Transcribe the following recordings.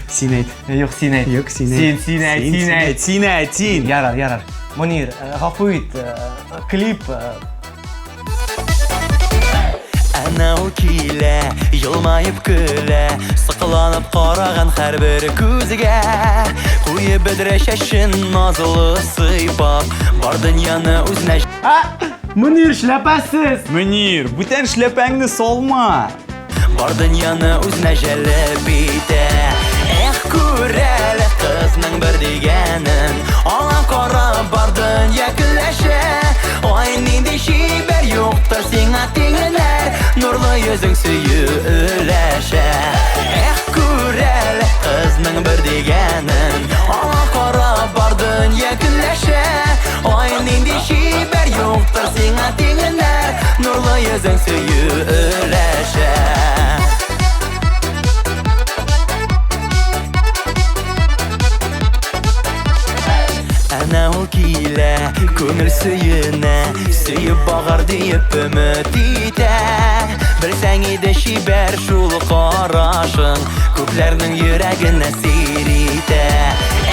Син әйт. Yok sen ayt. Yok, sen ayt. Sen ayt. Yarar. Munir, гафу ит. Klip. Әнә ул килә, елмаеп көлә, сыкыланып караган һәрбер күзгә. Куеп бедре чәчен назлы сыйпап, бар дөньяны үзенә. Munir şläпәсез. Мөнир, бүтән шляпәңне салма. Бар дөньяны үзенә җәлеп итә. Эх, күрәле кызның бер дигәнен, аңа карап бар дөнья көләшә. Ой, нинди чибәр юктыр сиңа тиңнәр, нурлы йөзең сөюләшә. Эх, күрәле кызның бер дигәнен, аңа карап бар дөнья көләшә. Ой, нинди чибәр юктыр сиңа тиңнәр, нурлы йөзең сөюләшә. Әнә ул килә, күңел сөенә, сөеп багар диеп өмет итә. Белсәң иде чибәр шул карашың, күпләрнең йөрәгенә сир итә.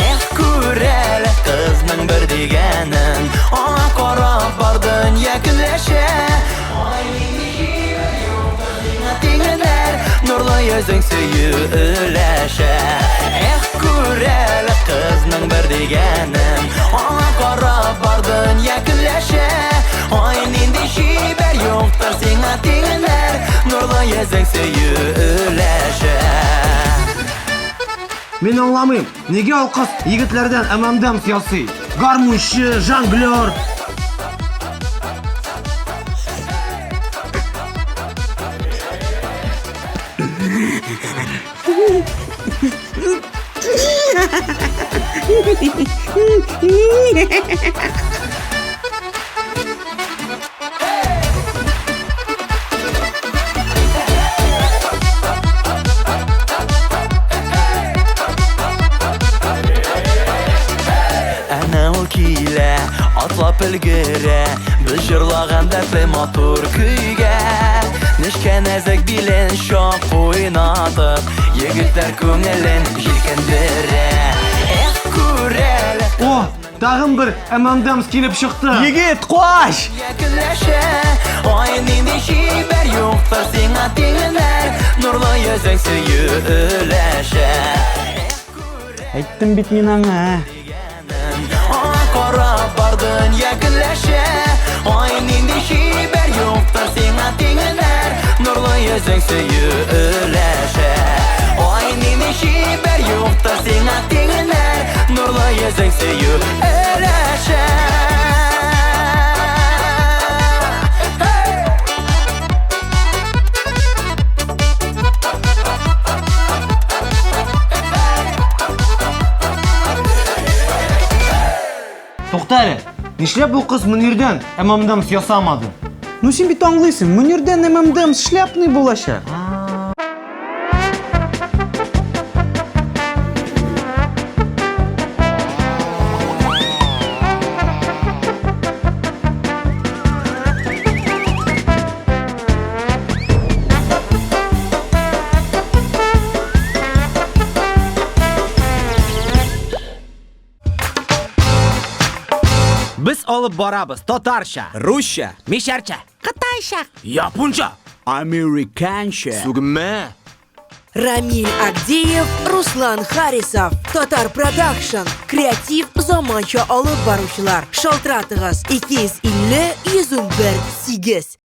Эх, күрәле кызның бер дигәнен, аңа карап бар дөнья көләшә. Ой, тиңнәр, нурлы йөзең сөюләшә. Эх, күрәле кызның бер дигәнен, аңа карап бар дөнья көләшә. Ой, нинди чибәр юктыр сиңа тиңнәр, нурлы йөзең сөюләшә. Мен аңламыйм, неге ал кыз егетләрдән әмәмдәм ясый? Гармунчы, жонглер. Әнә ул килә, атлап өлгерә, без җырлаган дәртле матур көйгә. Нечкә нәзек билен чак уйнатып, егетләр күңелен җилкендерә. Эх, күрәле О, тагын бер әмәмдәм килеп чыкты. Егет, куаш! көләшә. Ой, нинди чибәр юктыр сиңа тиңнәр, нурлы йөзең сөюләшә. Әйттем бит мин аңа. Аңа карап бар дөнья көләшә. Ой, нинди чибәр юктыр сиңа тиңнәр, нурлы йөзең сөюләшә. Ой, нинди чибәр юктыр сиңа тиңнәр, нурлы йөзең сөюләшә. Туктале, нишләп бу кыз Мөнирдән әмәмдәм ясамады? Ну син бит аңлыйсың, Мөнирдән әмәмдәм шляпный булачак. Biz olib boramiz tatarcha, Ruscha, misharcha, qitaycha, yaponcha, amerikancha. Sugma. Рамиль Агдеев, Руслан Харисов, Татар Продакшн, креатив заманча алып баручылар. Шалтыратыгыз 250 101 8.